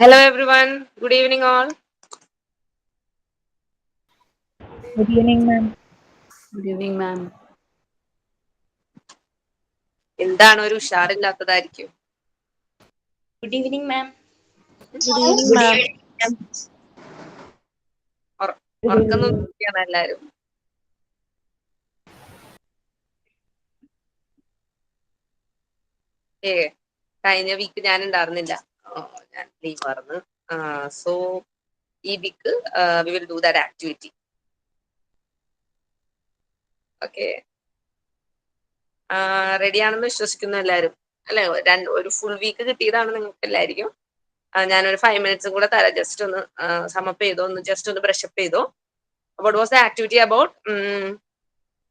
Hello everyone. Good evening all. Good evening, ma'am. Good evening, ma'am. എന്താണ് ഒരു ഉഷാറില്ലാത്തതായിരിക്കും. Good evening, ma'am. Good evening, Good ma'am. evening, ma'am. Good ഉറക്കം evening. നോക്കിയാണ് എല്ലാരും. ഏ കഴിഞ്ഞ week ഞാൻ ഉണ്ടായിരുന്നില്ല. ഞാൻ ലീവ് ആയിരുന്നു. സോ ഈ week we will do that activity. Okay, ready ആണെന്ന് വിശ്വസിക്കുന്നു എല്ലാവരും അല്ലെ? ഒരു ഫുൾ വീക്ക് കിട്ടിയതാണ് നിങ്ങൾക്ക് എല്ലാവർക്കും. ഞാനൊരു 5 minutes കൂടെ തരാം. ജസ്റ്റ് ഒന്ന് സമപ്പ് ചെയ്തോ, ഒന്ന് ജസ്റ്റ് ഒന്ന് ബ്രഷപ്പ് ചെയ്തോ. What was the activity about?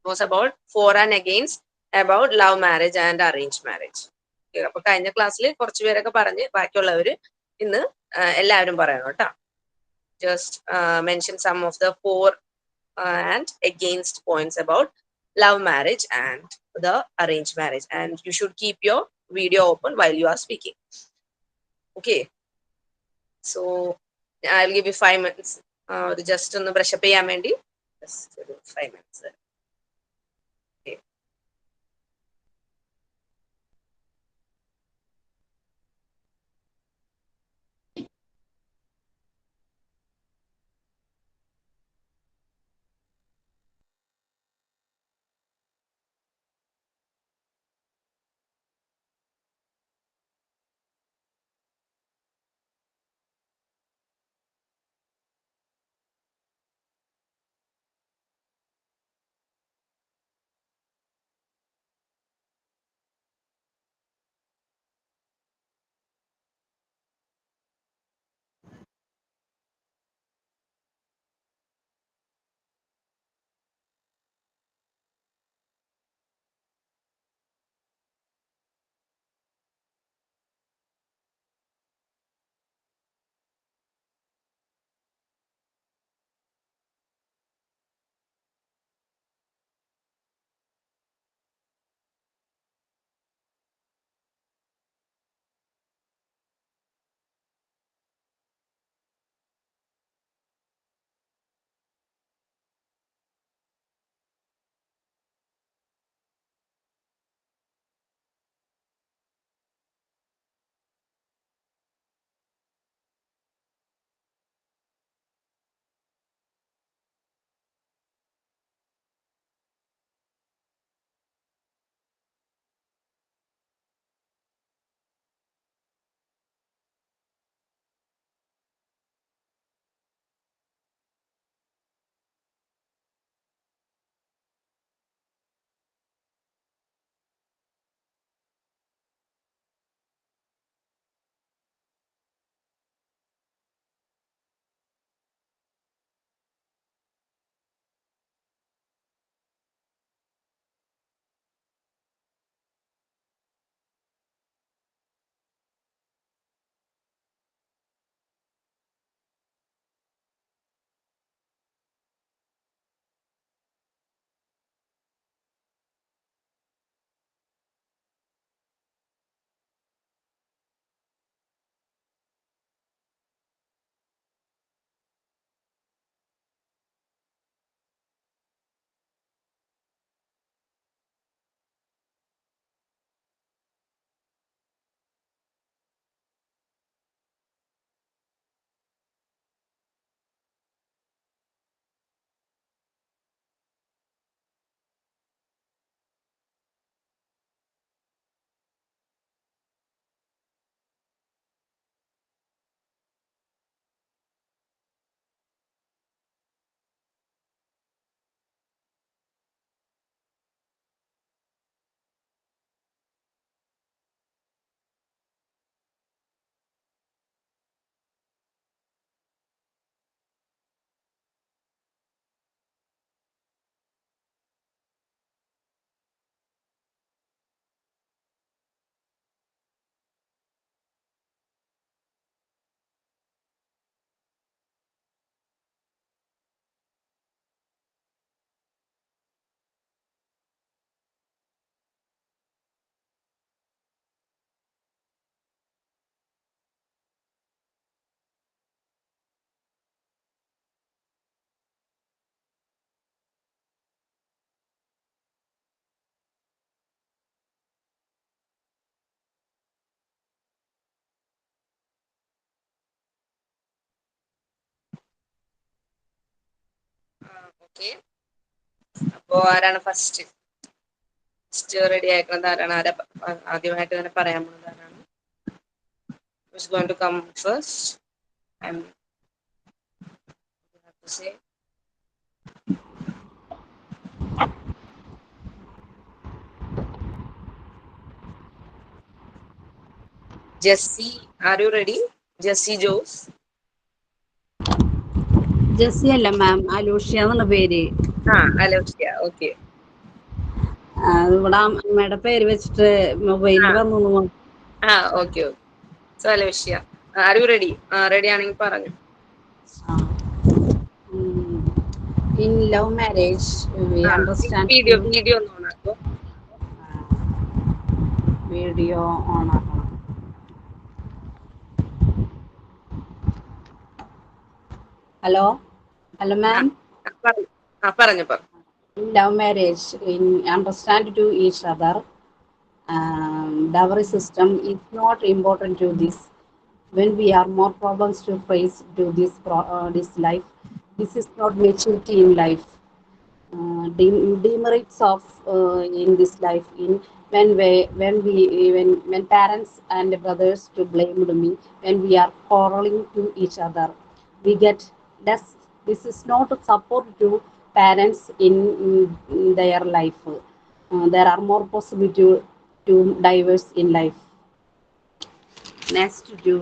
Was about for and against about love marriage and arrange marriage. അപ്പൊ കഴിഞ്ഞ ക്ലാസ്സിൽ കുറച്ച് പേരൊക്കെ പറഞ്ഞ് ബാക്കിയുള്ളവര് ഇന്ന് എല്ലാവരും പറയണം കേട്ടോ. Just mention some of the for and against points about love marriage and the arranged marriage, and you should keep your video open while you are speaking. Okay, so I'll give you 5 minutes. Just ഒന്ന് brush up ചെയ്യാൻ വേണ്ടി just 5 minutes. Okay. Okay, അപ്പോ ആരാണ് first ready ആക്കുന്നത്? ആരാണ് ആദ്യമായിട്ട് തന്നെ പറയാൻ പോകുന്നത്? ആരാണ് who's going to come first? I'm have to say Jesse. Are you ready? Jesse Jose. Jesse അല്ല മാം, അലൂഷ്യ എന്നുള്ള പേര്. Alexia. Okay. ഇവിടെ അമ്മയുടെ പേര് വെച്ചിട്ട് മൊബൈലിൽ വന്നു. Okay. So Alexia, are you ready? Ready ആണെങ്കിൽ പറഞ്ഞു. In love marriage we understand. Video ഒന്ന് ഓണാക്കോ. വീഡിയോ ഓൺ ആക്കണം. Hello ma'am. പറഞ്ഞു. In love marriage, in understand to each other, dowry system is not important to this. When we are more problems to face to this life, this is not maturity in life. Demerits of in this life in when parents and brothers to blamed me when we are quarreling to each other, we get less. This is not a support to parents in their life. There are more possibility to diverse in life. Next to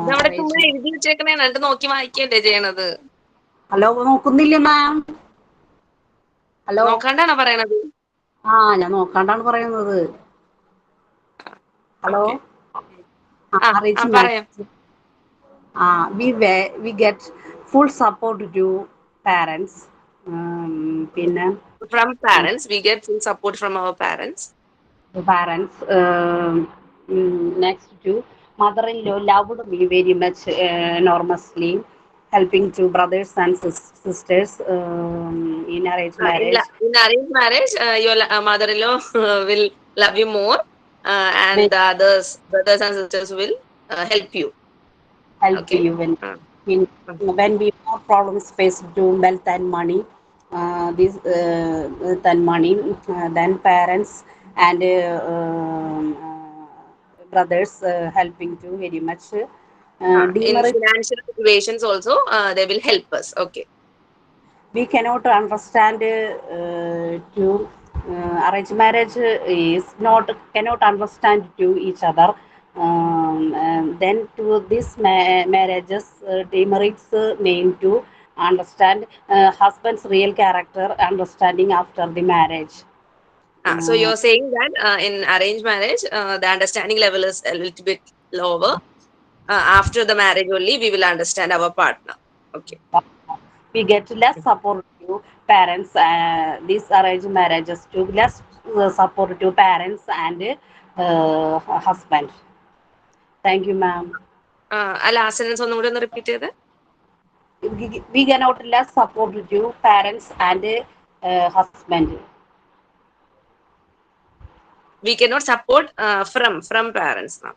നമ്മുടെ ചുമ്മാ എഴുതി വെച്ചേക്കണേ, എന്നിട്ട് നോക്കി വായിക്കല്ലേ ചെയ്യണത്. Hello, നോക്കുന്നില്ല മാം? Hello, നോക്കാണ്ടാണോ പറയണത്? ഞാൻ നോക്കാണ്ടാണ് പറയുന്നത്. ഹലോ, പറയാം. we get full support to parents. പിന്നെ From parents, we get full support from our parents. Next to mother-in-law loved me very much enormously, helping to brothers and sisters in arranged marriage. In arranged marriage, your mother-in-law will love you more, and the brothers and sisters will help you. Help you when we have problems faced to wealth and money. Then parents and brothers helping to very much. In financial situations also, they will help us. Okay. We cannot understand to arranged marriage is not cannot understand to each other. Then to this marriages demerits name to understand husband's real character understanding after the marriage. So you're saying that in arranged marriage, the understanding level is a little bit lower. After the marriage only, we will understand our partner. Okay. We get less support to parents. These arranged marriages to less support to parents and husband. Thank you, ma'am. Last sentence ഒന്നും കൂടി ഒന്ന് repeat ചെയ്ത്. We cannot less support to parents and husband. We cannot support from parents now.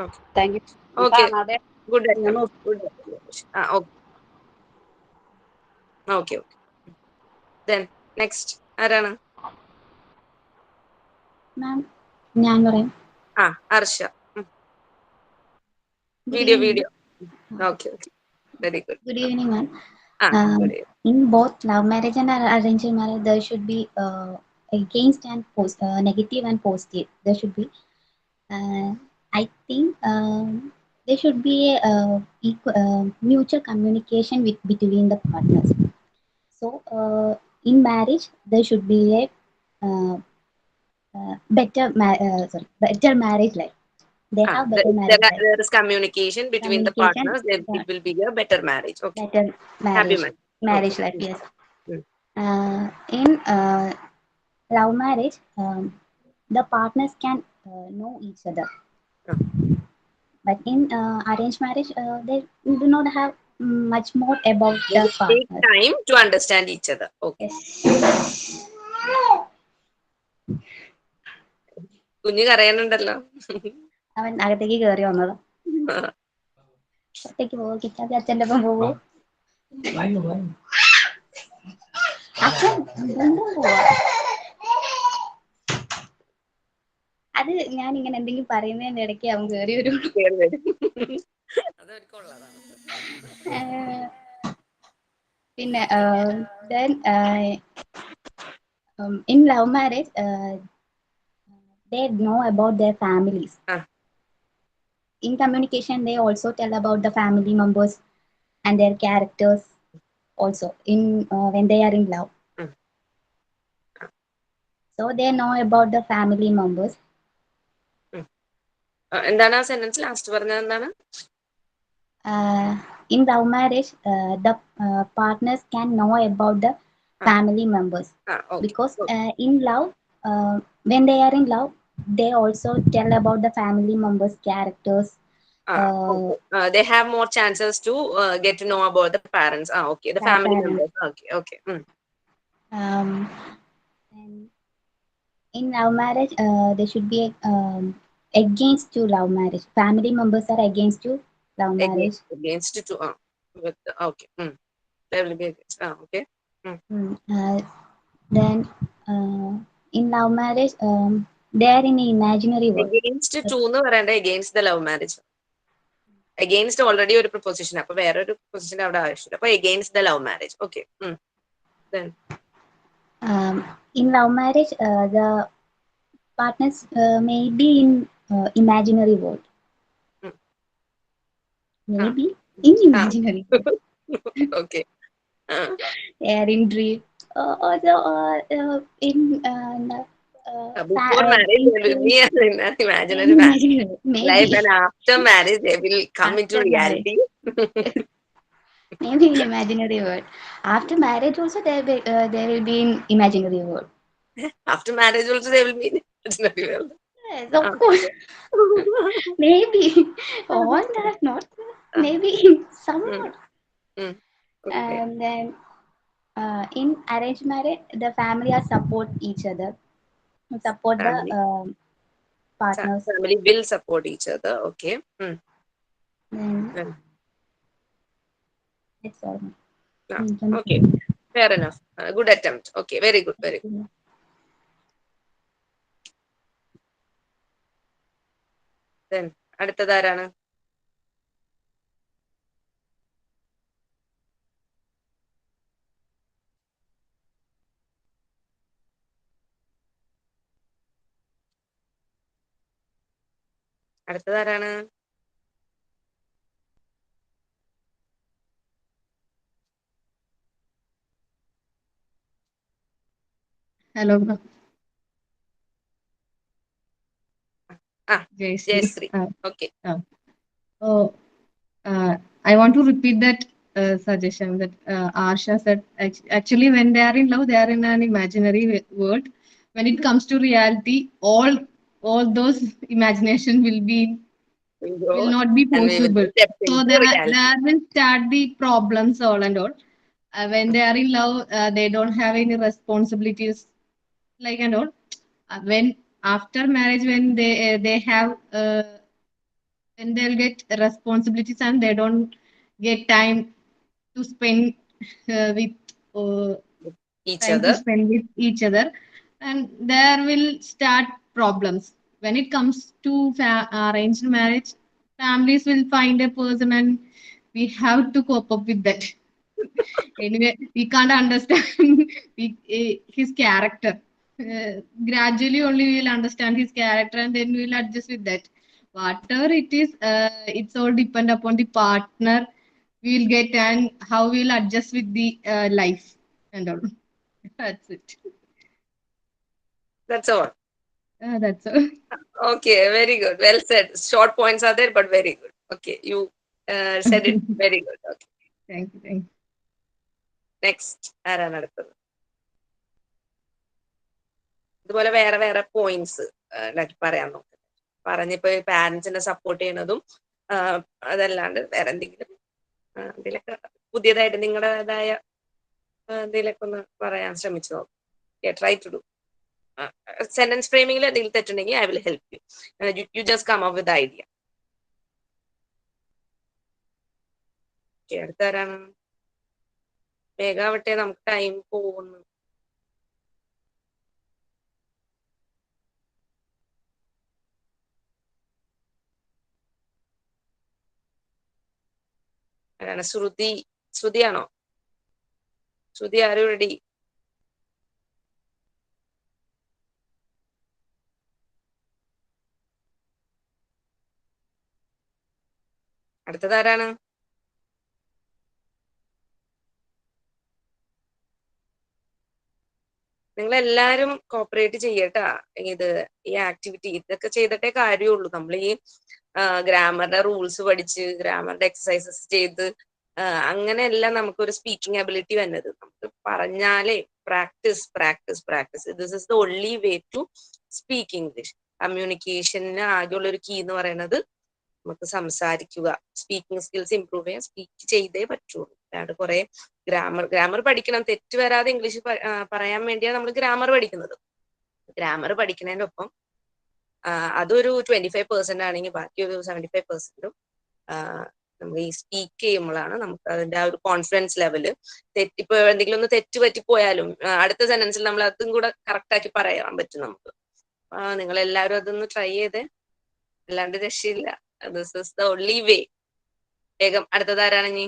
Okay. Thank you. Okay. Good. Okay. Then next ആരാണ്? Ma'am ഞാൻ പറയാം. Harsha. Video. Okay. Very good. Good evening, ma'am. Good evening. In both love marriage and arranged marriage, there should be against and negative and positive. There should be. I think there should be mutual communication between the partners. So, in marriage, there should be a better marriage life. They have better marriage life. There is communication between the partners. It will be a better marriage. Okay. Better marriage life. Yes. In love marriage, the partners can know each other. But in arranged marriage, they do not have much more about the partners. Take time to understand each other. Okay. Yes. കുഞ്ഞ് കരയാനുണ്ടല്ലോ. അവൻ അകത്തേക്ക് കയറി വന്നത്. ഒറ്റയ്ക്ക് പോവോ? കിറ്റാബി അച്ഛൻ്റെ ഒപ്പം പോവോ? അച്ഛൻ രണ്ടും പോവാ. അത് ഞാൻ ഇങ്ങനെ എന്തെങ്കിലും പറയുന്നതിന്റെ ഇടയ്ക്ക് അവൻ കയറി വരുള്ളൂ. പിന്നെ then in love marriage they know about their families. In communication they also tell about the family members and their characters also in when they are in love. So they know about the family members. എന്താണ് ആ sentence last പറഞ്ഞത്? എന്താണ്? In love marriage the partners can know about the family members because in love when they are in love they also tell about the family members characters. They have more chances to get to know about the parents. Okay, the family members. Okay. And in love marriage they should be against to love marriage. Family members are against to love marriage. Against to okay. They will be against. Okay. Then in love marriage they are in imaginary world. Against to എന്ന് പറയണ്ട, against the love marriage. Against already ഒരു preposition, അപ്പൊ വേറെ ഒരു preposition അവിടെ ആവശ്യമില്ല. അപ്പൊ against the love marriage. Okay. Then in love marriage the partners may be in imaginary world. Maybe in imaginary world. Okay. They are in dream also in before marriage they will be in imaginary life, and after marriage they will come into reality. Maybe in imaginary world. After marriage also there will be in imaginary world. After marriage also they will be in imaginary world. Yes, of course. Maybe all that not maybe somewhat. Okay. And then in arranged marriage the family are support each other, support family. The partners. Family will support each other. Okay. It's all. Okay, fair enough. Good attempt. Okay, very good. Then അടുത്തതാരാണ്? Hello. Jayashree. Okay. I want to repeat that suggestion that Asha said. Actually, when they are in love, they are in an imaginary world. When it comes to reality, all those imagination will not be possible. So there will start the problems all and all. When they are in love, they don't have any responsibilities like and all. When after marriage, when they have when they'll get responsibilities and they don't get time to spend with each other, and there will start problems. When it comes to arranged marriage, families will find a person and we have to cope up with that. Anyway, we can't understand his character. Gradually only we will understand his character and then we will adjust with that. Whatever it is, it's all depend upon the partner we will get and how we will adjust with the life and all. That's it. That's all. That's all. Okay, very good. Well said. Short points are there, but very good. Okay, you said it very good. Okay. Thank you. Next, ആരാണ് അടുത്തത്? ഇതുപോലെ വേറെ points പറയാൻ നോക്കുക. പറഞ്ഞിപ്പോ പാരന്റ്സിനെ support ചെയ്യുന്നതും അതല്ലാണ്ട് വേറെ എന്തെങ്കിലും ഇതിലൊക്കെ പുതിയതായിട്ട് നിങ്ങളുടേതായ എന്തെങ്കിലുമൊക്കെ ഒന്ന് പറയാൻ ശ്രമിച്ചു നോക്കും. Try to do. സെന്റൻസ് ഫ്രെയിമിംഗിൽ എന്തെങ്കിലും തെറ്റുണ്ടെങ്കിൽ I will help you. You just come up with idea. അടുത്താരാണ്? വേഗാവട്ടെ, നമുക്ക് ടൈം പോകുന്നു. ആരാണ്? ശ്രുതിയാണോ? ശ്രുതി, ആരും റെഡി? അടുത്തതാരാണ്? നിങ്ങൾ എല്ലാരും കോപ്പറേറ്റ് ചെയ്യട്ടാ. ഈ ആക്ടിവിറ്റി ഇതൊക്കെ ചെയ്തിട്ടേ കാര്യമുള്ളൂ. നമ്മൾ ഈ ഗ്രാമറിന്റെ റൂൾസ് പഠിച്ച് ഗ്രാമറിന്റെ എക്സസൈസസ് ചെയ്ത് അങ്ങനെയല്ല നമുക്കൊരു സ്പീക്കിംഗ് എബിലിറ്റി വന്നത്. നമുക്ക് പറഞ്ഞാലേ practice practice practice. This is the only way to speak English. കമ്മ്യൂണിക്കേഷന് ആകെയുള്ള ഒരു കീ എന്ന് പറയുന്നത് നമുക്ക് സംസാരിക്കുക, സ്പീക്കിംഗ് സ്കിൽസ് ഇംപ്രൂവ് ചെയ്യാൻ സ്പീക്ക് ചെയ്തേ പറ്റുള്ളൂ. അല്ലാണ്ട് കുറെ ഗ്രാമർ പഠിക്കണം, തെറ്റ് വരാതെ ഇംഗ്ലീഷ് പറയാൻ വേണ്ടിയാണ് നമ്മൾ ഗ്രാമർ പഠിക്കുന്നത്. ഗ്രാമർ പഠിക്കുന്നതിനൊപ്പം അതൊരു 25% ആണെങ്കിൽ ബാക്കി ഒരു 75%ഉം നമ്മൾ ഈ സ്പീക്ക് ചെയ്യുമ്പോഴാണ് നമുക്ക് അതിന്റെ ആ ഒരു കോൺഫിഡൻസ് ലെവല്. ഇപ്പൊ എന്തെങ്കിലും ഒന്ന് തെറ്റ് പറ്റിപ്പോയാലും അടുത്ത സെന്റൻസിൽ നമ്മൾ അതും കൂടെ കറക്റ്റ് ആക്കി പറയാൻ പറ്റും നമുക്ക്. നിങ്ങൾ എല്ലാവരും അതൊന്ന് ട്രൈ ചെയ്തേ, അല്ലാണ്ട് രക്ഷയില്ല. ദിസ് ഇസ് ദ ഓൺലി വേ. വേഗം അടുത്തതാരാണെങ്കി?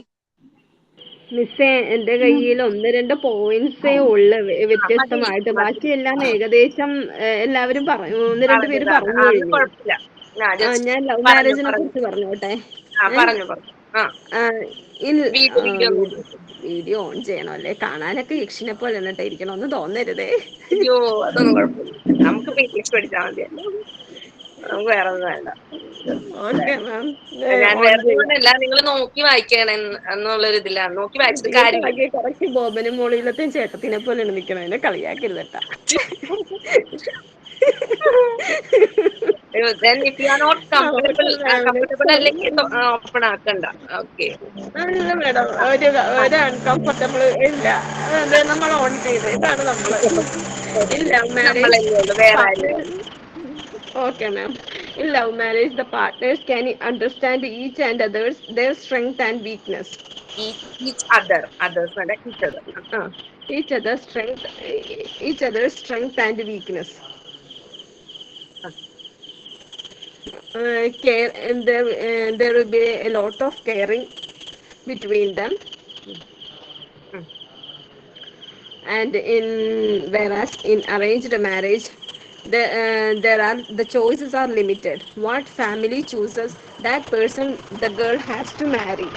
മിസ്സേ, എന്റെ കയ്യിൽ 1-2 പോയിന്റ്സേ ഉള്ളു വ്യത്യസ്തമായിട്ട്. ബാക്കിയെല്ലാം ഏകദേശം എല്ലാവരും പറഞ്ഞു, 1-2 പേര് പറഞ്ഞു കഴിഞ്ഞു. ഞാൻ ലവ് മാരേജിനെ കുറിച്ച് പറഞ്ഞോട്ടെ. വീഡിയോ ഓൺ ചെയ്യണോ അല്ലേ? കാണാനൊക്കെ യക്ഷിനെ പോലെ എന്നിട്ട് ഇരിക്കണമെന്ന് തോന്നരുതേ. അയ്യോ, അതൊന്നും കുഴപ്പമില്ല, നമുക്ക് ഇംഗ്ലീഷ് പഠിച്ചാൽ മതിയല്ലോ, നമുക്ക് വേറെ ഒന്നും വേണ്ട. ഞാൻ വേറെ കൊണ്ടല്ല, നിങ്ങൾ നോക്കി വായിക്കണം എന്നുള്ളൊരു ഇതിലാണ് നോക്കി വായിച്ചത്. കാര്യം കുറച്ച് ബോബനും മോളിലത്തെയും ചേട്ടത്തിനെ പോലെ നിൽക്കണതിനെ കളിയാക്കരുതട്ടാ. Then if you are not comfortable അല്ലെങ്കിൽ ഓപ്പൺ ആക്കണ്ട. ഓക്കെ, അല്ല മേഡം, ഒരു അൺകംഫർട്ടബിൾ ഇല്ല. അത് നമ്മൾ ഓൺ ചെയ്ത് ഇതാണ് നമ്മള്. ഇല്ല marriage. Okay, ma'am. In love marriage, the partners can understand each and others, their strength and weakness. Each other's strength and weakness. Care, and there will be a lot of caring between them. And whereas in arranged marriage, the choices are limited. What family chooses, that person the girl has to marry.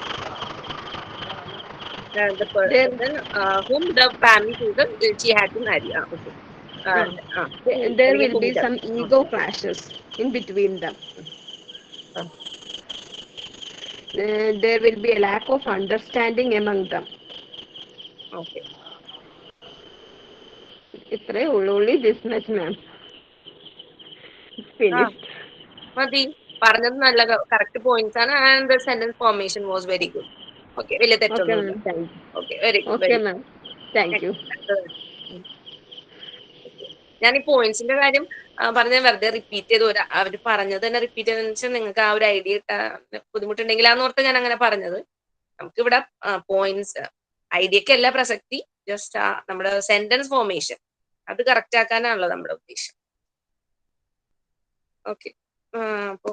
The person whom the family chooses, she had to marry. Okay. There will be some ego clashes in between them. There will be a lack of understanding among them. Okay. ഇത്രേ ഉള്ളൂ. Only this much, ma'am. Finished. മതി, പറഞ്ഞത് നല്ല correct points ആണ്. And the sentence formation was very good. Okay, വലിയ തെറ്റൊന്നുമില്ല. Okay, very good. Okay, ma'am. Thank you. ഞാൻ ഈ പോയിന്റ്സിന്റെ കാര്യം പറഞ്ഞ വെറുതെ റിപ്പീറ്റ് ചെയ്ത് അവര് പറഞ്ഞത് തന്നെ റിപ്പീറ്റ് ചെയ്തെന്ന് വെച്ചാൽ നിങ്ങൾക്ക് ആ ഒരു ഐഡിയ കിട്ടാൻ ബുദ്ധിമുട്ടുണ്ടെങ്കിലാന്ന് ഓർത്ത് ഞാൻ അങ്ങനെ പറഞ്ഞത്. നമുക്കിവിടെ പോയിന്റ്സ് ഐഡിയക്കല്ല പ്രസക്തി, ജസ്റ്റ് നമ്മുടെ സെന്റൻസ് ഫോർമേഷൻ അത് കറക്റ്റ് ആക്കാനാണല്ലോ നമ്മുടെ ഉദ്ദേശം. ഓക്കെ, അപ്പൊ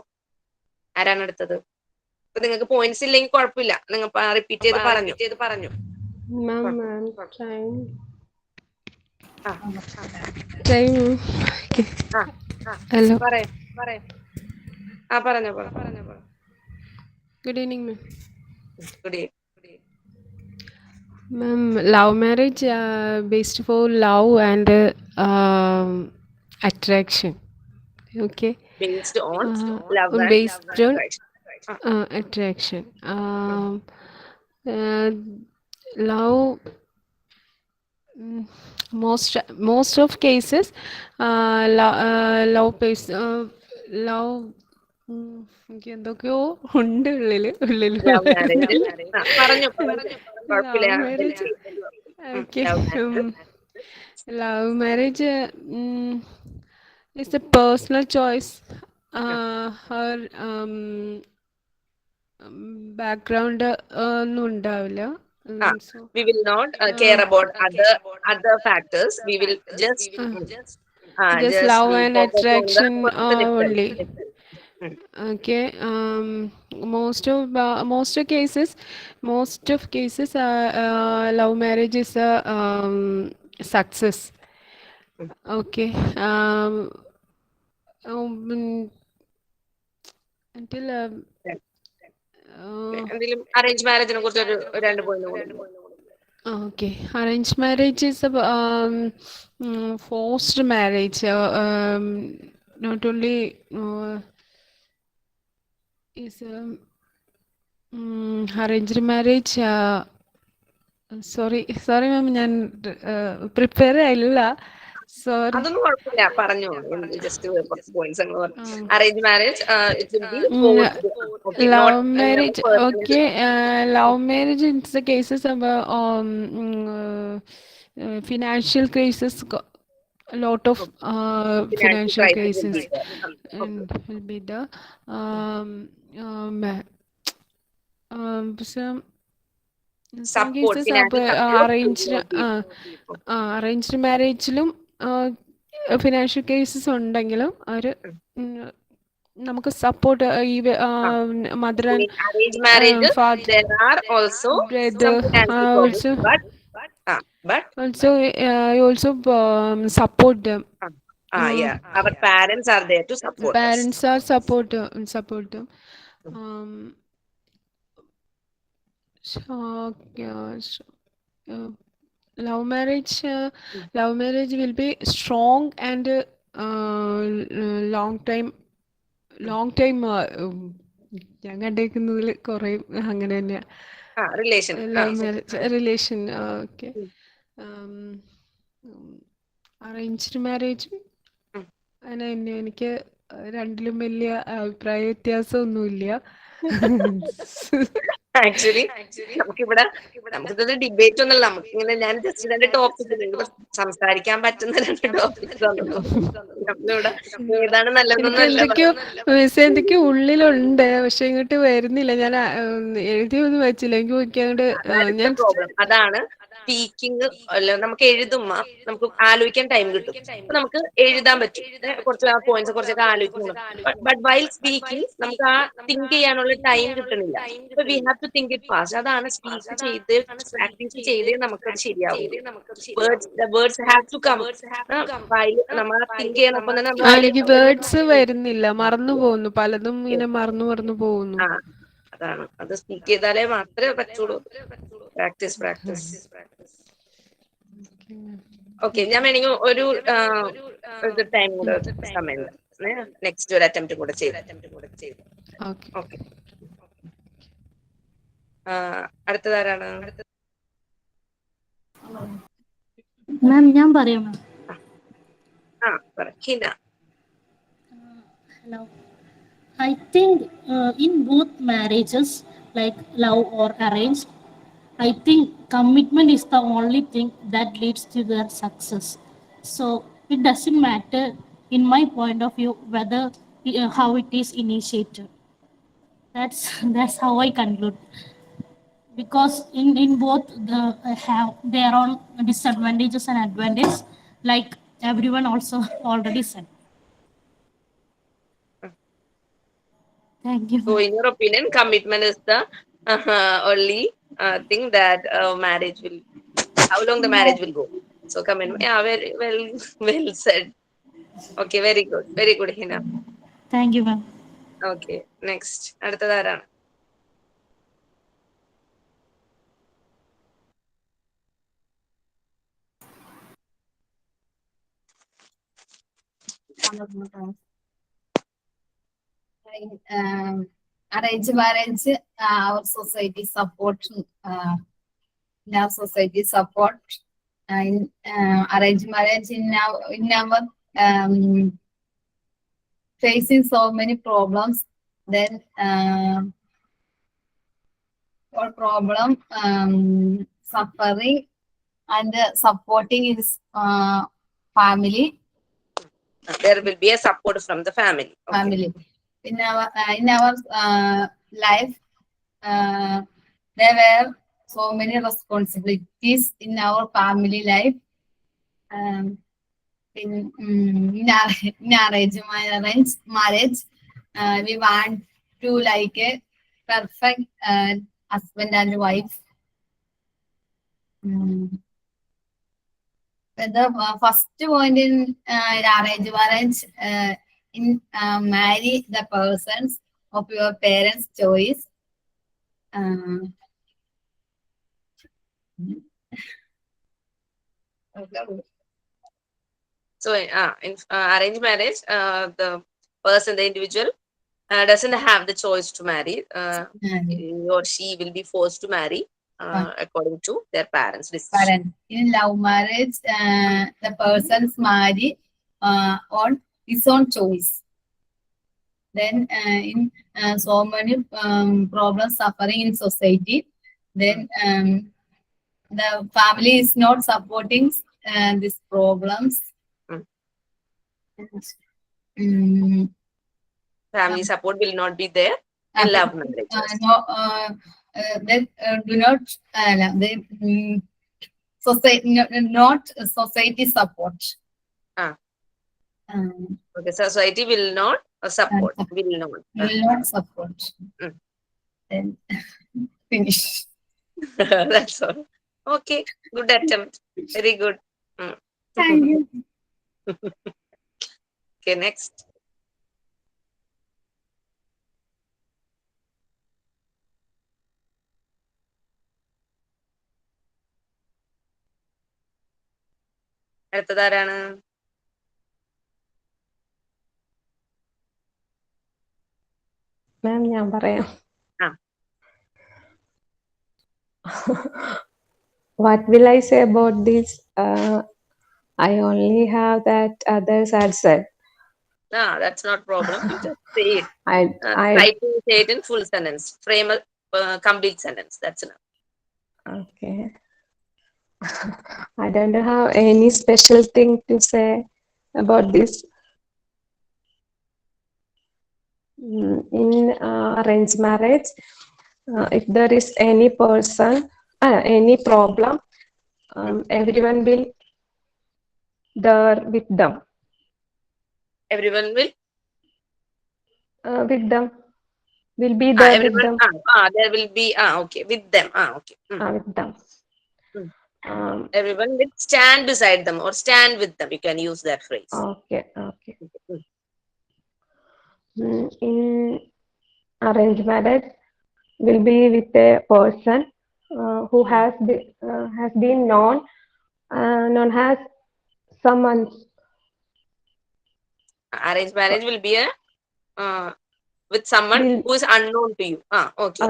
ആരാണ് എടുത്തത്? അപ്പൊ നിങ്ങൾക്ക് പോയിന്റ്സ് ഇല്ലെങ്കിൽ കുഴപ്പമില്ല, നിങ്ങൾ റിപ്പീറ്റ് ചെയ്ത് പറഞ്ഞു. Hello. പറഞ്ഞു. Good evening, ma'am. Good evening. Ma'am, love marriage based for love and attraction. Okay. Based on love and based on attraction. attraction. Love. Most of cases, love based love. എനിക്ക് എന്തൊക്കെയോ ഉണ്ട് ഉള്ളില്. Love marriage is a personal choice. Her background ഒന്നും ഉണ്ടാവില്ല. So, we will not care about other factors. We will just just love and focus on the attraction person itself. only. Okay. Most of cases, love marriage is a success. Okay. Um, until എന്തെങ്കിലും arrange മാരേജിനെ കുറിച്ച് ഒരു 2 point കൊടുക്കും. okay, arranged marriage is a forced marriage. Not only is arranged marriage. Sorry, ma'am, ഞാൻ prepare ആയില്ല. Sorry. അതൊന്നും കുഴപ്പമില്ല, പറഞ്ഞു. Just കുറച്ച് പോയിന്റ്സ് അങ്ങ് പറഞ്ഞു. Arrange marriage it will be forced. Okay, Love not marriage. Okay. Love marriage in the cases of financial crisis. A lot of financial crisis will be there. Some Support, cases financial support arranged marriageലും financial cases ഉണ്ടെങ്കിലും അവർ നമുക്ക് support ഈ mother and arranged marriage. father, There are also brother, some financial problems, but also support them. yeah, our parents are there to support us. Parents are support them. Love marriage will be strong and long time ഞാൻ കണ്ടേക്കുന്നതിൽ കുറെ അങ്ങനെ തന്നെയാ. Relation. Love marriage relation. Okay. Arranged മാരേജും അങ്ങനെ തന്നെ. എനിക്ക് രണ്ടിലും വലിയ അഭിപ്രായ വ്യത്യാസമൊന്നുമില്ല. ആക്ച്വലി നമുക്കിത് ഡിബേറ്റ് ഒന്നുമല്ല. നമുക്കിങ്ങനെ ഞാൻ ജസ്റ്റ് 2 ടോപ്പിക് സംസാരിക്കാൻ പറ്റുന്ന 2 ടോപ്പിക്സ് തന്നു. നമ്മളിവിടെ ഏതാണ് നല്ലതെന്നല്ല. എന്തൊക്കെയോ ഉള്ളിലുണ്ട്, പക്ഷെ ഇങ്ങോട്ട് വരുന്നില്ല. ഞാൻ എഴുതിയൊന്നും വെച്ചില്ല. എനിക്ക് ഞാൻ പ്രോബ്ലം അതാണ്. സ്പീക്കിംഗ് അല്ല, നമുക്ക് എഴുതുമ്പോ നമുക്ക് ആലോചിക്കാൻ ടൈം കിട്ടും. അപ്പൊ നമുക്ക് എഴുതാൻ പറ്റും, കുറച്ച് ആ പോയിന്റ്സ് കുറച്ചൊക്കെ ആലോചിക്കണം. ബട്ട് വൈൽ സ്പീക്കിംഗ് നമുക്ക് ആ തിങ്ക് ചെയ്യാനുള്ള ടൈം കിട്ടണില്ല. അപ്പൊ we have to think it fast. അതാണ് സ്പീക്ക് ചെയ്ത് പ്രാക്ടീസ് ചെയ്തേ നമുക്കത് ശരിയാവുള്ളൂ. Words have to come. നമ്മൾ തിങ്ക് ചെയ്യണപ്പം തന്നെ എനിക്ക് വേർഡ്സ് വരുന്നില്ല, മറന്നു പോകുന്നു. പലതും ഇങ്ങനെ മറന്നു പോകുന്നു. അതാണ്, അത് സ്പീക്ക് ചെയ്താലേ മാത്രമേ പറ്റുള്ളൂ. പ്രാക്ടീസ്. ഓക്കെ, ഞാൻ വേണമെങ്കിൽ ഒരു ടൈം കൂടെ സമയം നെക്സ്റ്റ് ഒരു അറ്റംപ്റ്റ് കൂടെ ചെയ്തു. ഓക്കെ, അടുത്തതാരാണ്? മാം ഞാൻ പറയാം. ഹിന. Hello. I think in both marriages, like love or arranged, I think commitment is the only thing that leads to their success. So it doesn't matter, in my point of view, whether how it is initiated. That's how I conclude. Because in both have their own disadvantages and advantages, like everyone also already said. Thank you. So in your opinion, commitment is the only thing that marriage will, how long the marriage will go. So commitment, yeah, very well said. Okay, very good Hina. Thank you, ma'am. Okay, next അടുത്തതാരാണ്? Arranged marriage, our society support. Our society support in arranged marriage in our facing so many problems. Then for problem suffering and supporting his family. There will be a support from the family. Okay. In our life, there were so many responsibilities in our family life. In arranged marriage, we want to like a perfect husband and wife. The first point in arranged marriage, marry the persons of your parents' choice. So in arranged marriage, the person, the individual, doesn't have the choice to marry. He or she will be forced to marry according to their parents' decision. In love marriage, the persons marry on his own choice. Then in so many problems suffering in society, then the family is not supporting these problems. Family support will not be there in love marriages. They do not society not society support. Okay, society will not support. Will not Support. Then finish. That's all. Okay, good attempt. Very good. Thank you. Okay, next. അടുത്തതാരാണ്? Ma'am ഞാൻ പറയാം. What will I say about this? I only have that others had said. That's not problem. You just say it. I Try to say it in full sentence. Frame a complete sentence. That's enough. Okay. I don't have any special thing to say about this. In arranged marriage, if there is any person, any problem, everyone will there with them. Everyone will? With them. Will be there with them. There will be, okay, with them. Okay. With them. Everyone will stand beside them or stand with them. You can use that phrase. Okay. In arranged marriage, will be with a person who has been known as someone. Arranged marriage will be with someone who is unknown to you. Okay.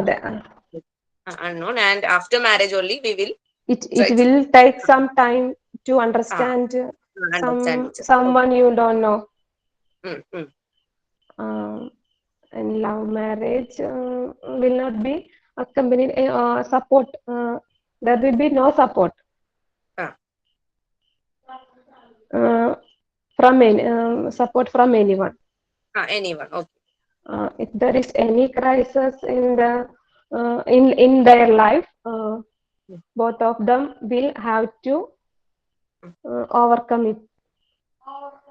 Unknown, and after marriage only we will. It will take some time to understand someone you don't know. And love marriage will not be accompanied support. There will be no support from support from anyone. Anyone. Okay. If there is any crisis in the in their life, both of them will have to overcome it.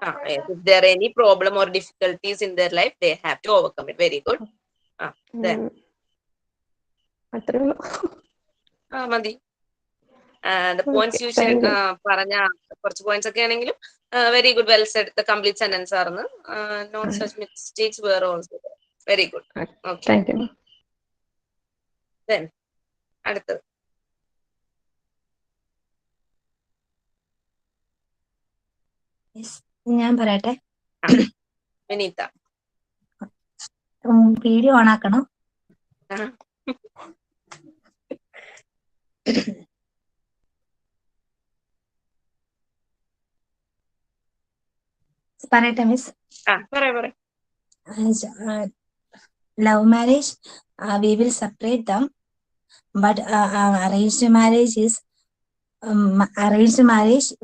Yes. If there are any problem or difficulties in their life, they have to overcome it. Very good. Then. മതി. The points you said, പറഞ്ഞ കുറച്ച് points ഒക്കെ ആണെങ്കിലും very good, well said. The complete sentence ആയിരുന്നു. Not such mistakes were also there. Very good. Okay. Thank you. Then അടുത്തത്. ഞാൻ പറയട്ടെ. വിനീത. Video on ആക്കണം. പറയട്ടെ miss. Love marriage, we will separate them, but arranged marriage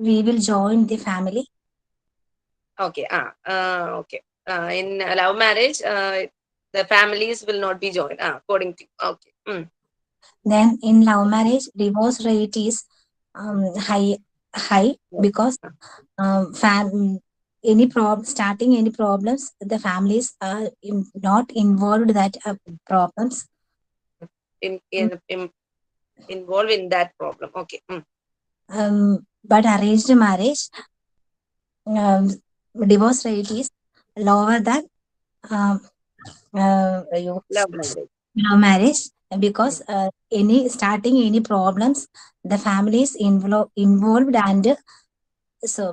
we will join the family. Okay. Okay. In love marriage, the families will not be joined. According to. Okay. Then in love marriage, divorce rate is high because starting any problems, the families are not involved that problems. Involved in that problem. Okay. But arranged marriage, divorce rate is lower than love marriage because starting any problems, the family is involved and so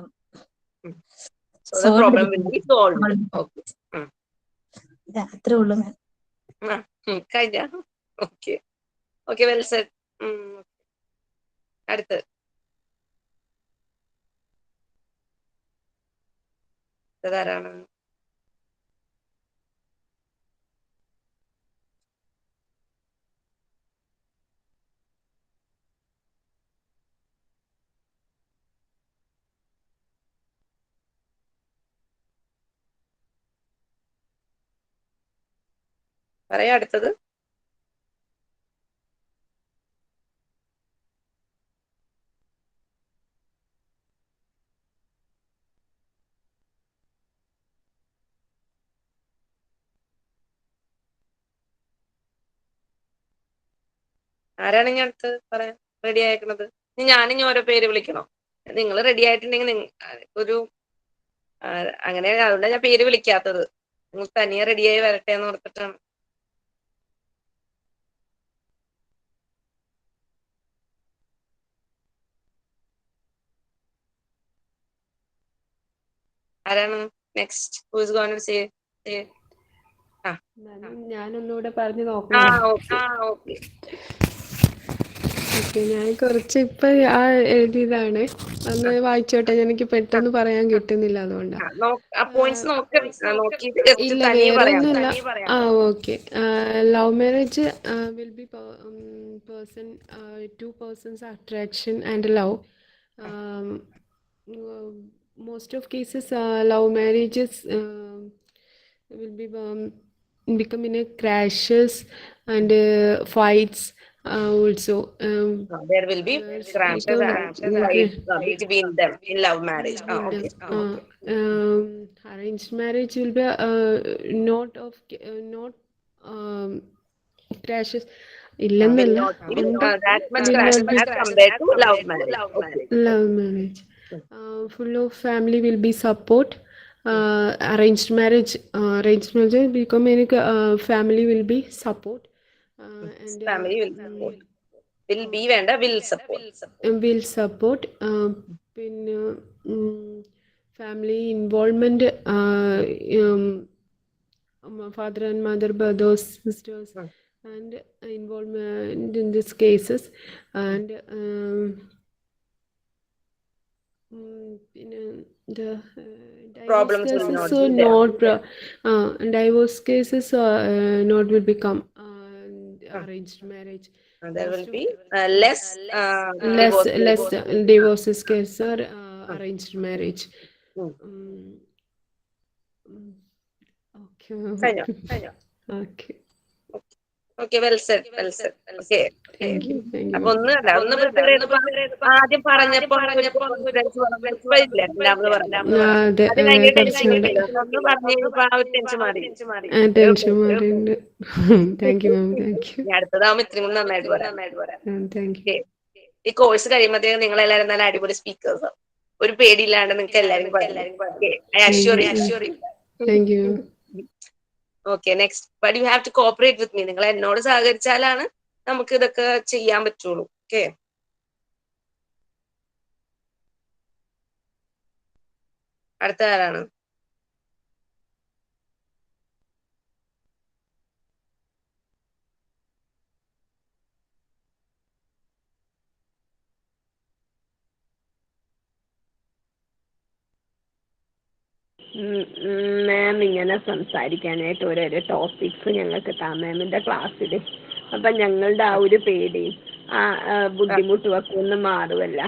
the problem will be solved. Okay. അത്രേ ഉള്ളൂ മാം. കഴിഞ്ഞ okay okay well Z. അടുത്ത് ആരാണ്? പറയാ അടുത്തത്. ആരാണ് ഇനി അടുത്ത് പറയാൻ റെഡി ആയിരിക്കണത്? ഞാനിനി ഓരോ പേര് വിളിക്കണോ? നിങ്ങൾ റെഡി ആയിട്ടുണ്ടെങ്കിൽ ഒരു അങ്ങനെ അതുകൊണ്ടാണ് ഞാൻ പേര് വിളിക്കാത്തത്. നിങ്ങൾ തനിയെ റെഡിയായി വരട്ടെ എന്ന് ഓർത്തിട്ടാണ്. ആരാണ് next? Who is going to say? ഞാനൊന്നുകൂടെ പറഞ്ഞു നോക്കാം. ഓക്കെ. ഞാൻ കുറച്ച് ഇപ്പൊ എഴുതിയതാണ്, ഒന്ന് വായിച്ചോട്ടെ. എനിക്ക് പെട്ടെന്ന് പറയാൻ കിട്ടുന്നില്ല, അതുകൊണ്ടാണ്. ഇല്ല, വേറെ ഒന്നുമില്ല. Okay. Love marriage will be person 2 persons attraction and love. Most of cases love marriages will be become in a crashes and fights also. There will be crashes and fights between them in love marriage. Okay. Arranged marriage will be not crashes. Illanalla, that much crashes as compared to love marriage. Okay. Love marriage full of family will be support. Arranged marriage become any family will be support. And family will support. Will be വേണ്ട, will support. പിന്നെ family involvement, father and mother, brothers, sisters, and involvement in these cases. And the problems will not be there. Divorce cases not will become arranged marriage. There will be less divorces case or arranged marriage. Okay, well said. Okay. അപ്പൊ ആദ്യം പറഞ്ഞപ്പോ tension മാറിയുണ്ട്. Thank you ma'am. അടുത്തതാവുമ്പോ ഇത്രയും കൂടി നന്നായിട്ട് പറയാം. ഈ കോഴ്സ് കഴിയുമ്പോഴത്തേക്കും നിങ്ങൾ എല്ലാവരും നല്ല അടിപൊളി സ്പീക്കേഴ്സ്. ഒരു പേടിയില്ലാണ്ട് നിങ്ങൾക്ക് എല്ലാവരും thank you. Okay, next. But you have to cooperate with me. നിങ്ങൾ എന്നോട് സഹകരിച്ചാലാണ് നമുക്ക് ഇതൊക്കെ ചെയ്യാൻ പറ്റുള്ളൂ. ഓക്കെ. അടുത്ത ആരാണ്? മാം ഇങ്ങനെ സംസാരിക്കാനായിട്ട് ഓരോരോ ടോപ്പിക്സ് ഞങ്ങൾക്ക് താ മാമിൻ്റെ ക്ലാസ്സിൽ. അപ്പം ഞങ്ങളുടെ ആ ഒരു പേടി ബുദ്ധിമുട്ടും ഒക്കെ ഒന്ന് മാറുമല്ല.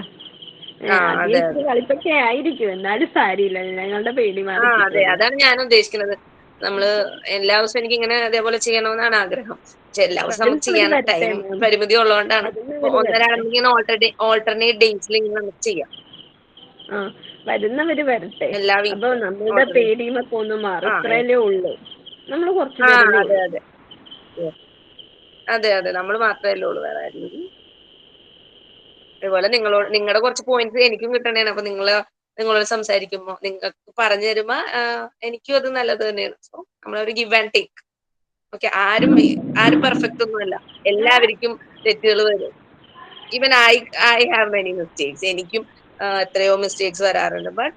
കളിപ്പൊക്കെ ആയിരിക്കും, എന്നാലും സാരിയില്ല, ഞങ്ങളുടെ പേടി മാറി. അതെ, അതാണ് ഞാൻ ഉദ്ദേശിക്കുന്നത്. നമ്മള് എല്ലാ ദിവസവും എനിക്ക് ഇങ്ങനെ അതേപോലെ ചെയ്യണമെന്നാണ് ആഗ്രഹം. പക്ഷെ എല്ലാ ദിവസവും നമുക്ക് വരുന്നവര് ചെയ്യാൻ വരട്ടെ ടൈം മാം, പരിമിതി ഉള്ളതുകൊണ്ടാണ്. വരുന്നവര് വരട്ടെ. ഒന്നരാണെങ്കിൽ ഓൾട്ടർനേറ്റ് ഡേയ്സിൽ ഇങ്ങനെ നമുക്ക് ചെയ്യാം. ആ, വരുന്നവര് വരട്ടെ. എല്ലാ അപ്പൊ വീക്കും നമ്മളുടെ ഓൾട്ടർനേറ്റ്. പേടിയുമൊക്കെ ഒന്ന് മാറും. ആ ഇത്രയല്ലേ ഉള്ളൂ, നമ്മൾ കുറച്ച് ആ പേരല്ലേ അതെ ഉള്ളൂ. അതെ Yes. അതെ അതെ നമ്മൾ മാത്രമല്ലേ ഉള്ളൂ, വേറെ ആരും. അതുപോലെ നിങ്ങളുടെ കുറച്ച് പോയിന്റ്സ് എനിക്കും കിട്ടണേണ്. അപ്പൊ നിങ്ങളോട് സംസാരിക്കുമ്പോൾ നിങ്ങൾക്ക് പറഞ്ഞു തരുമ്പോ എനിക്കും അത് നല്ലത് തന്നെയാണ്. സോ നമ്മളൊരു ഗിവ് ആൻഡ് ടേക്ക്. ഓക്കെ, ആരും പെർഫെക്റ്റ് ഒന്നുമല്ല, എല്ലാവർക്കും തെറ്റുകൾ വരും. Even I have many mistakes. എനിക്കും എത്രയോ മിസ്റ്റേക്സ് വരാറുണ്ട്. ബട്ട്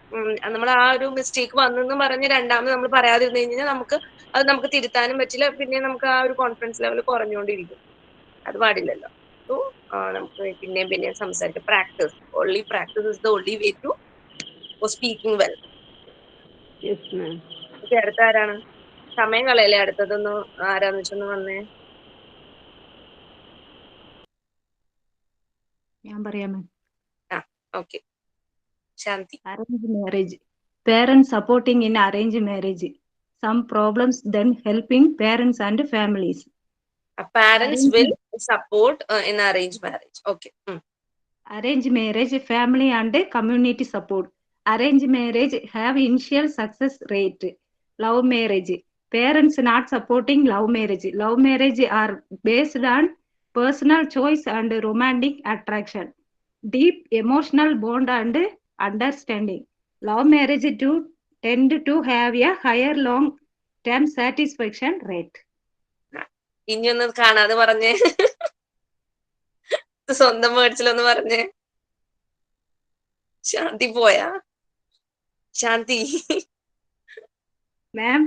നമ്മൾ ആ ഒരു മിസ്റ്റേക്ക് വന്നെന്ന് പറഞ്ഞ് രണ്ടാമത് നമ്മൾ പറയാതിരുന്നു കഴിഞ്ഞാൽ നമുക്ക് തിരുത്താനും പറ്റില്ല. പിന്നെ നമുക്ക് ആ ഒരു കോൺഫിഡൻസ് ലെവൽ കുറഞ്ഞുകൊണ്ടിരിക്കും. അത് പാടില്ലല്ലോ. സോ നമുക്ക് പിന്നെയും സംസാരിക്കാം. Practice is the only way to speaking well. Yes ma'am. Okay, അടുത്ത ആരാണ്? സമയം കളയല്ലേ, അടുത്തതൊന്ന് ആരാന്ന് വെച്ചൊന്ന് വന്നേ. ഞാൻ പറയാമോ? ആ okay, Shanti. Arranged marriage. Parents supporting in arranged marriage. Some problems then helping parents and families. Parents Arranged, will support in arranged marriage. Okay. arranged marriage, family and community support. Arranged marriage have initial success rate. Love marriage. Parents not supporting love marriage. Love marriage are based on personal choice and romantic attraction. Deep emotional bond and understanding. Love marriage tend to have a higher long-term satisfaction rate. ഇനിയൊന്നും കാണാതെ പറഞ്ഞേ, സ്വന്തം വേർഡ്സിലൊന്ന് പറഞ്ഞേ. ശാന്തി പോയാ? ശാന്തി മാം,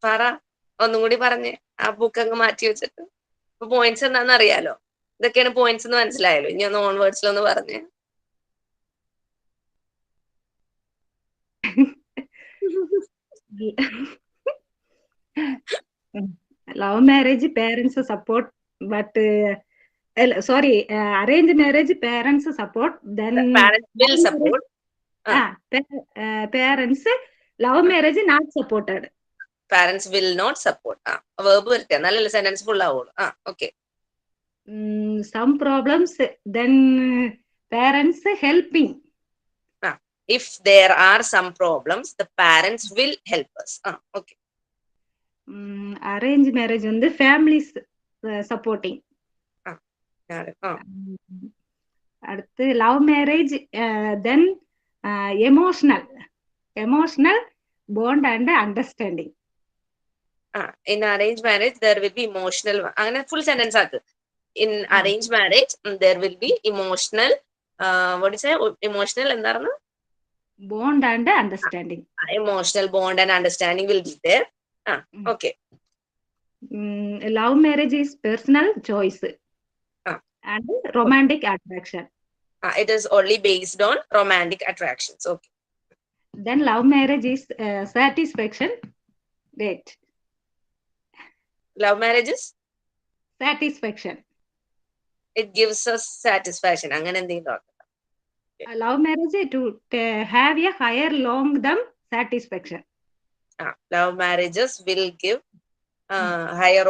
പറ, ഒന്നും കൂടി പറഞ്ഞേ. ആ ബുക്ക് അങ്ങ് മാറ്റി വെച്ചിട്ട്. ഇപ്പൊ പോയിന്റ്സ് എന്താണെന്ന് അറിയാലോ. ഇതൊക്കെയാണ് പോയിന്റ്സ് എന്ന് മനസ്സിലായല്ലോ. ഇനി ഒന്ന് ഓൺ വേർഡ്സിലൊന്ന് പറഞ്ഞേ. Love marriage parents support, but arranged marriage parents support. Then Parents will support. parents love marriage not supported. Parents will not support. Verb വരട്ടെ, നല്ലല്ലേ സെന്റൻസ് ഫുൾ ആവുള്ളൂ. Okay. Some problems then parents helping. If there are some problems, the parents will help us. Okay. Arranged marriage on the families supporting. അടുത്ത് love marriage then emotional bond and understanding. In arranged marriage there will be emotional. അങ്ങനെ full sentence ആക്ക്. In arranged marriage there will be emotional what is it? Emotional എന്താണ്? Bond and understanding. Emotional bond and understanding will be there. Okay. Love marriage is personal choice and romantic attraction. It is only based on romantic attractions. Okay. Then love marriage is satisfaction rate. Love marriage is satisfaction. It gives us satisfaction. അങ്ങനെ എന്തെങ്കിലും. Love marriage to have a higher long-term satisfaction. Love marriages will give higher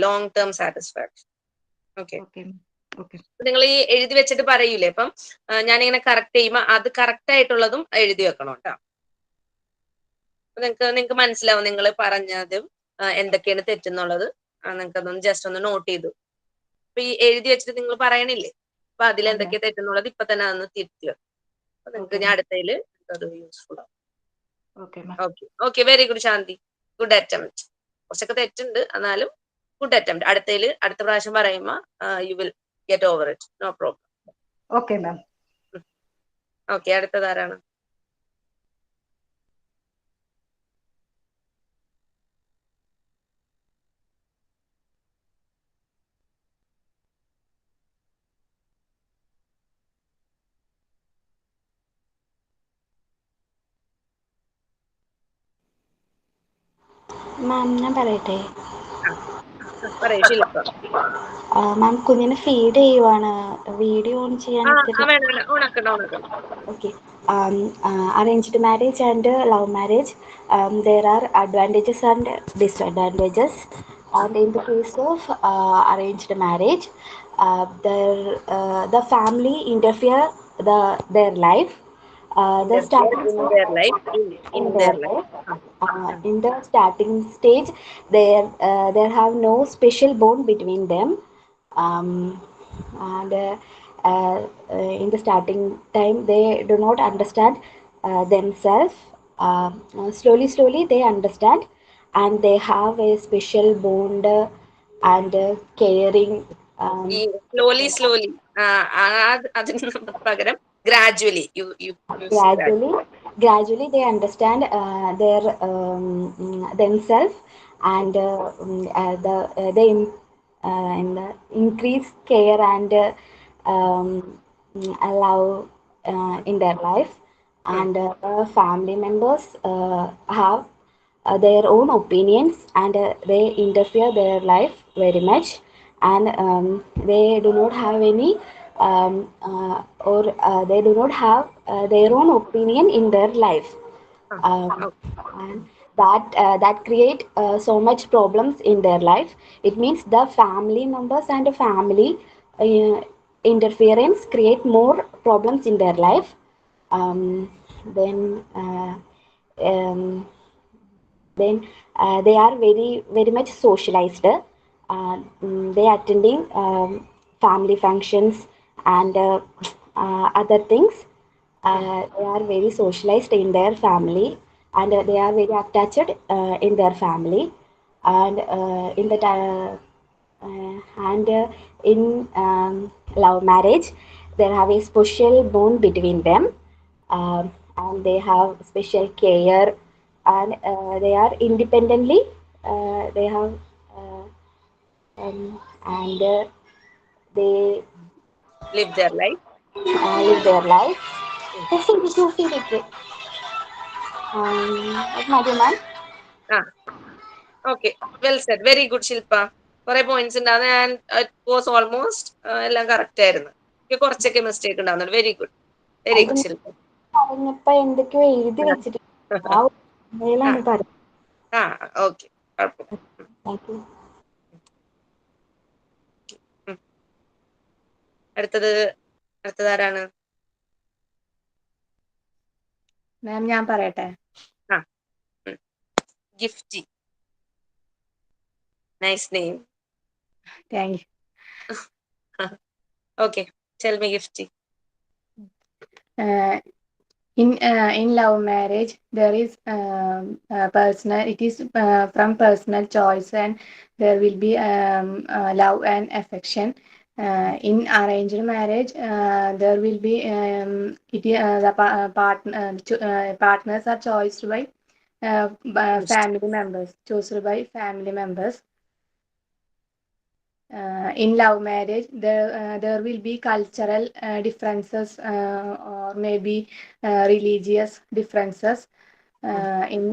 long-term satisfaction. Okay. നിങ്ങൾ ഈ എഴുതി വെച്ചിട്ട് പറയൂലേ, അപ്പം ഞാനിങ്ങനെ correct ചെയ്യുമ്പോ അത് കറക്റ്റ് ആയിട്ടുള്ളതും എഴുതി വെക്കണം കേട്ടോ. നിങ്ങൾക്ക് മനസ്സിലാവും നിങ്ങൾ പറഞ്ഞതും എന്തൊക്കെയാണ് തെറ്റെന്നുള്ളത്. നിങ്ങൾക്ക് അതൊന്ന് ജസ്റ്റ് ഒന്ന് നോട്ട് ചെയ്തു. അപ്പൊ ഈ എഴുതി വെച്ചിട്ട് നിങ്ങൾ പറയണില്ലേ, അപ്പൊ അതിലെന്തൊക്കെയാ തെറ്റെന്നുള്ളത് ഇപ്പൊ തന്നെ അതൊന്ന് തിരുത്തി വെക്കും. അപ്പൊ നിങ്ങൾക്ക് ഞാൻ അടുത്തതിൽ അത് യൂസ്ഫുൾ ആവും. Okay, very good Shanti. Good attempt. കുറച്ചൊക്കെ തെറ്റുണ്ട്, എന്നാലും ഗുഡ് അറ്റംപ്റ്റ്. അടുത്ത പ്രാവശ്യം പറയുമ്പോ you will get over it. No problem. Okay ma'am. Okay, അടുത്തതാരാണ്? മാം, ഞാൻ പറയട്ടെ? പറയൂ ശില്പ. മാം കുഞ്ഞിനെ ഫീഡ് ചെയ്യുവാണ്, വീഡിയോ ഓൺ ചെയ്യാൻ വേണ്ട ഓണാക്കണ്ട. Okay. Arranged marriage and love marriage, there are advantages and disadvantages. And in the case of arranged marriage, the family interfere their life. The Interfere starting in stage their life. in In their their life. life. In the starting stage, there have no special bond between them. Um, and in the starting time they do not understand themselves. Slowly they understand, and they have a special bond and caring. ഈ slowly അതിന് പകരം gradually you use Gradually they understand their themselves, and in the increase care and allow in their life. And family members have their own opinions, and they interfere their life very much. And they do not have any or they do not have their own opinion in their life. And that create so much problems in their life. It means the family members and the family uh, interference create more problems in their life. Then um, they are very much socialized. They attending family functions and other things. They are very socialized in their family, and they are very attached in their family. And in the and in love marriage, they have a special bond between them. And they have special care, and they are independently. They have and they live their life. live their life. Two feet. What ma'am? Okay, well said, very good ശില്പ. കുറെ points ഉണ്ടായിരുന്നു. ഞാൻ was almost എല്ലാം correct ആയിരുന്നു. എനിക്ക് കുറച്ചൊക്കെ mistake ഉണ്ടാവുന്നുണ്ട്. Very good ശില്പ. പറഞ്ഞപ്പോ എന്തൊക്കെയോ എഴുതി വെച്ചിട്ട് ഓക്കെ, അടുത്തതാരാണ്? മാം ഞാൻ പറയട്ടെ. Gifty. Nice name. Thank you. Okay, tell me Gifty. In love marriage, there is personal. It is from personal choice, and there will be love and affection. In arranged marriage, there will be partners are chosen by family members. Chosen by family members. In love marriage, there will be cultural differences or maybe religious differences. In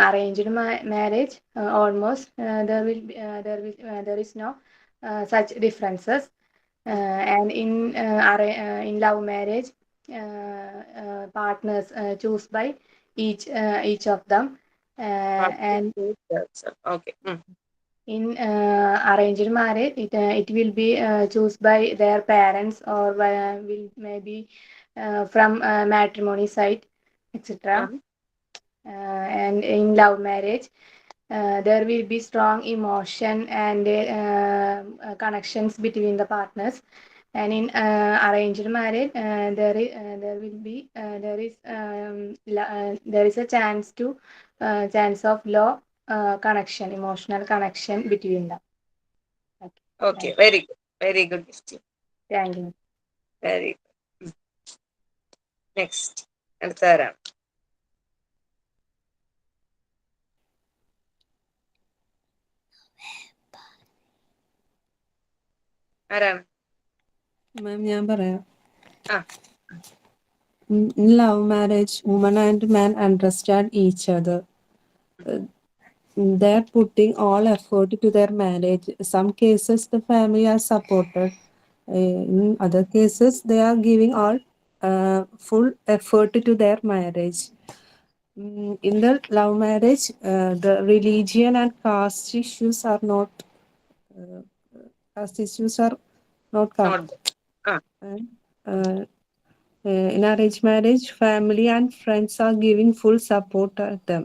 arranged marriage, almost there is no such differences. And in love marriage, partners choose by each of them. And okay. In arranged marriage, it will be choose by their parents, or will maybe from matrimony side, etc. And in love marriage, there will be strong emotion and connections between the partners. And in arranged marriage, there is a chance of low connection, emotional connection between them. Okay, very good Gifty. Thank you. Very good. Next, അടുത്തതാരാണ്? ആരാണ്? Ma'am ഞാൻ പറയാം. In love marriage, woman and man understand each other. they're putting all effort to their marriage. Some cases the family are supported. In other cases, they are giving all full effort to their marriage. In the love marriage, the religion and caste issues are not come. Not there. And, in arranged marriage, family and friends are giving full support at them.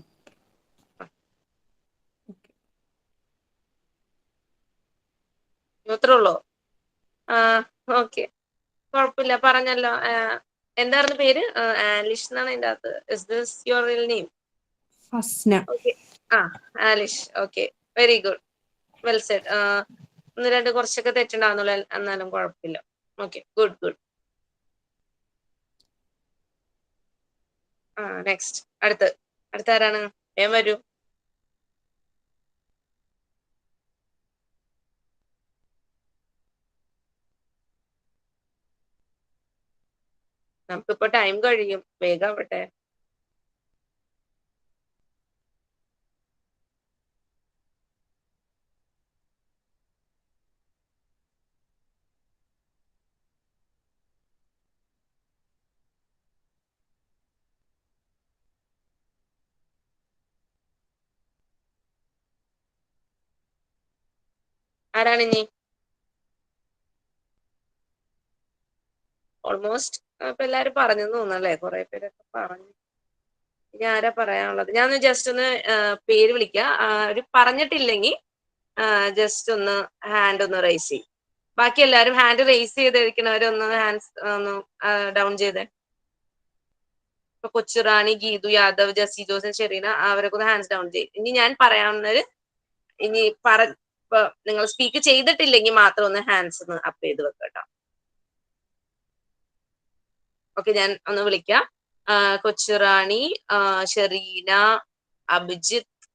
ഇത്രേ ഉള്ളൂ. Okay, കുഴപ്പമില്ല, പറഞ്ഞല്ലോ. എന്തായിരുന്നു പേര്? ആലിഷ് എന്നാണ് അതിന്റെ അകത്ത്. Is this your real name? Fasna. Okay, Alish. Okay, very good, well said. ഒന്ന് രണ്ട് കുറച്ചൊക്കെ തെറ്റുണ്ടാവുന്നുള്ളൂ, എന്നാലും കുഴപ്പമില്ല. Okay, good good. നെക്സ്റ്റ്, അടുത്ത ആരാണ്? വരൂ. നമുക്കിപ്പോ ടൈം കഴിയും, വേഗം ആവട്ടെ. ആരാണ് ഇനി? ഓൾമോസ്റ്റ് ഇപ്പൊ എല്ലാരും പറഞ്ഞു തോന്നല്ലേ, കുറെ പേരൊക്കെ പറഞ്ഞു. ഇനി ആരാ പറയാനുള്ളത്? ഞാൻ ജസ്റ്റ് ഒന്ന് പേര് വിളിക്കാം. ഒരു പറഞ്ഞിട്ടില്ലെങ്കിൽ ജസ്റ്റ് ഒന്ന് ഹാൻഡ് ഒന്ന് റൈസ് ചെയ്യും. ബാക്കി എല്ലാരും ഹാൻഡ് റൈസ് ചെയ്തിരിക്കുന്നവരൊന്ന് ഹാൻഡ്സ് ഒന്ന് ഡൗൺ ചെയ്തേ. ഇപ്പൊ കൊച്ചുറാണി, ഗീതു യാദവ്, ജസി ജോസൻ, ഷെറീന, അവരൊക്കെ ഒന്ന് ഹാൻഡ്സ് ഡൗൺ ചെയ്യും. ഇനി ഞാൻ പറയാവുന്നത്, ഇനി ഇപ്പൊ നിങ്ങൾ സ്പീക്ക് ചെയ്തിട്ടില്ലെങ്കിൽ മാത്രം ഒന്ന് ഹാൻഡ്സ് ഒന്ന് അപ്പ് ചെയ്ത് വെക്കുക കേട്ടോ. ഓക്കെ, ഞാൻ ഒന്ന് വിളിക്കാം. കൊച്ചുറാണി, ഷെറീന, അഭിജിത്ത്,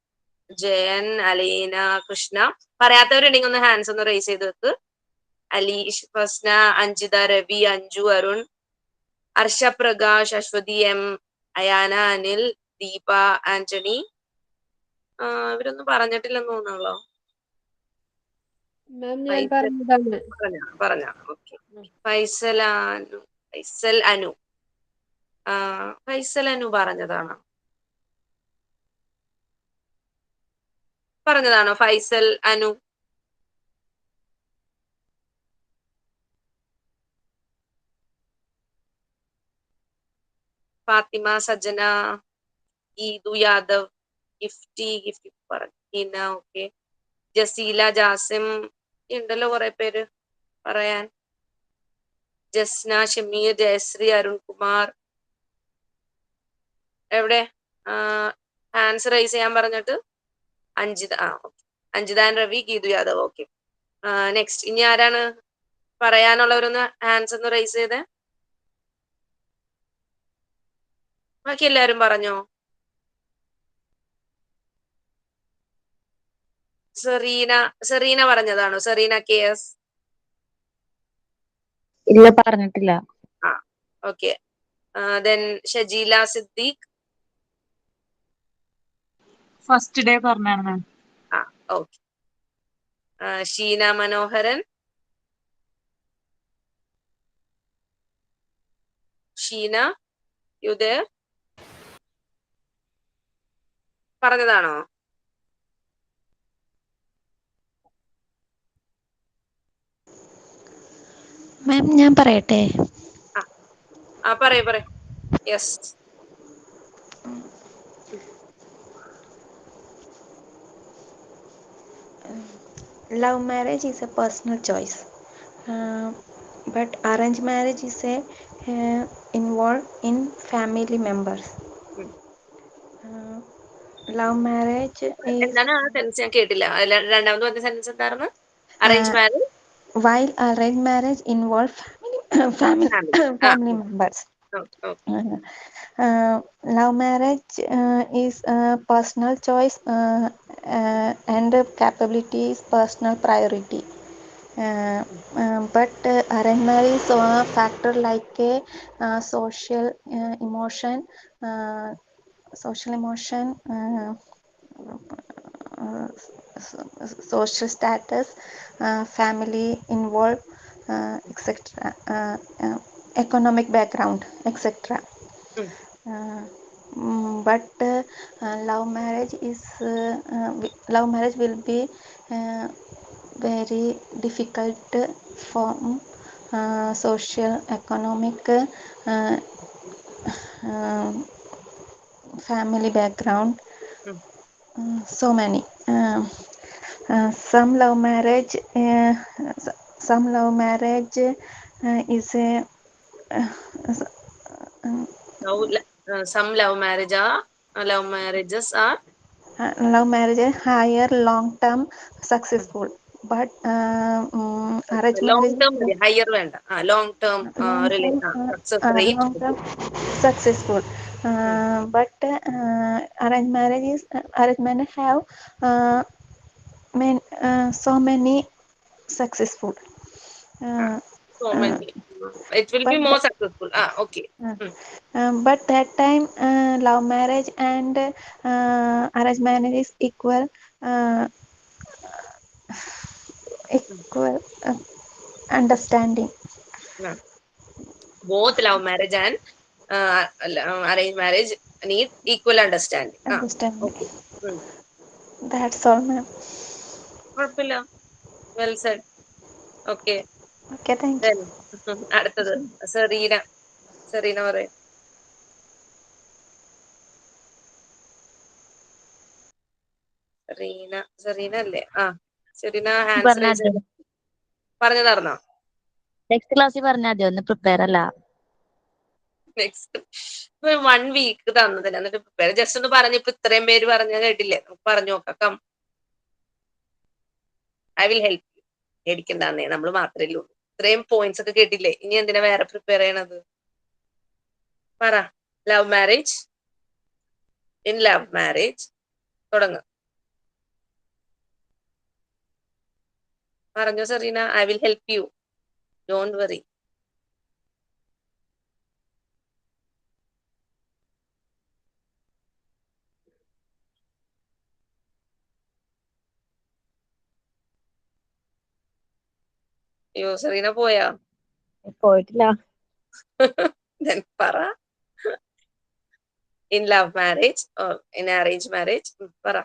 ജയൻ, അലീന, കൃഷ്ണ. പറയാത്തവരുണ്ടെങ്കിൽ ഒന്ന് ഹാൻഡ്സ് ഒന്ന് റേസ് ചെയ്ത് വെക്ക്. അലീഷ്, ഫസ്ന, അഞ്ജിത, രവി, അഞ്ജു, അരുൺ, ഹർഷ, പ്രകാശ്, അശ്വതി, എം, അയാന, അനിൽ, ദീപ, ആന്റണി. ഇവരൊന്നും പറഞ്ഞിട്ടില്ലെന്ന് തോന്നുന്നല്ലോ. പറഞ്ഞ ഓക്കെ. ഫൈസൽ അനു പറഞ്ഞതാണോ? ഫൈസൽ അനു? ഫാത്തിമ, സജന, ഈദു യാദവ്, ഗിഫ്റ്റി പറഞ്ഞ. ഓക്കെ, ജസീല, ജാസിം ഉണ്ടല്ലോ കുറെ പേര് പറയാൻ. ജസ്ന, ഷമീർ, ജയശ്രീ, അരുൺകുമാർ. എവിടെ ഹാൻഡ്സ് റൈസ് ചെയ്യാൻ പറഞ്ഞിട്ട്? Anjitha, Anjitha and Ravi, Geethu Yadav. Okay, next ഇനി ആരാണ് പറയാനുള്ളവരൊന്ന് ഹാൻഡ്സ് ഒന്ന് റൈസ് ചെയ്തേ. ബാക്കി എല്ലാരും പറഞ്ഞോ? സെറീന പറഞ്ഞതാണോ? സെറീന KS? ഇല്ല, പറഞ്ഞിട്ടില്ല. Okay, then Shajeela Siddique. First day പറഞ്ഞാണ് ma'am. Okay, Sheena Manoharan. Sheena, you there? പറഞ്ഞതാണോ? മാം ഞാൻ പറയട്ടെ? പറയൂ. Yes. Love marriage is a personal choice, but arranged marriage is involved in family members. Love marriage is... എന്താണ് ആ സെൻസ് ഞാൻ കേട്ടില്ല. രണ്ടാമത് പറഞ്ഞ സെൻസ് എന്തായിരുന്നു? Arrange marriage. While arranged marriage involves family members. Love marriage is a personal choice, and capability is personal priority. But arranged marriage is a factor like a social emotion, social status, family involved, etc. Economic background, etc. But love marriage will be very difficult from social, economic, family background. So many. Some love marriage is a some love marriages are love marriage higher long term successful, but arranged long marriage term higher വേണ്ട long term success rate. long term successful. But arranged marriage have so many successful. So many. It will be But more successful. Okay. but that time love marriage and arranged marriage is equal understanding. Both love marriage and arranged marriage need equal understanding. Okay. That's all, ma'am. കുഴപ്പമില്ല. Well said. Okay. Okay, thank Then അടുത്തത് Serena പറയും. Serena അല്ലേ? Serena hands rice ചെയ്ത് പറഞ്ഞു തരണോ? Next ക്ലാസ്സിൽ പറഞ്ഞാൽ മതി, ഒന്ന് പ്രിപ്പയർ അല്ല. നെക്സ്റ്റ് 1 വീക്ക് തന്നതില്ല, എന്നിട്ട് പ്രിപ്പയർ ജസ്റ്റ് ഒന്ന് പറഞ്ഞിപ്പോ ഇത്രയും പേര് പറഞ്ഞ കേട്ടില്ലേ? നമുക്ക് പറഞ്ഞു നോക്കാം. I will help you. പേടിക്കണ്ടെന്നേ, നമ്മൾ മാത്രമേ ഉള്ളൂ. ഇത്രയും പോയിന്റ്സ് ഒക്കെ കേട്ടില്ലേ? ഇനി എന്തിനാ വേറെ പ്രിപ്പയർ ചെയ്യണത്? പറ. Love marriage, in love marriage തുടങ്ങും. പറഞ്ഞോ Serena. I will help U, don't worry. അയ്യോ സെറീന പോയാ? പോയിട്ടില്ല. പറ. In love marriage or in arrange marriage പറ.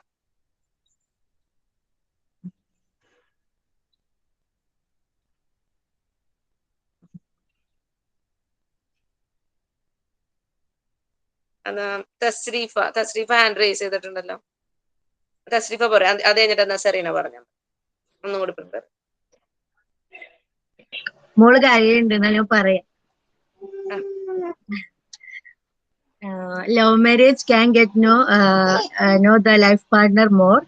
തസ്രീഫ ഹാൻഡ് റേസ് ചെയ്തിട്ടുണ്ടല്ലോ. തസ്രീഫ പറയാം, അത് കഴിഞ്ഞിട്ട് എന്നാ സെറീന പറഞ്ഞു. ഒന്നും കൂടി പ്രിപ്പയർ. മോള് കാര്യമുണ്ട് എന്നാ ഞാൻ പറയാം. Love marriage can get know the life partner more.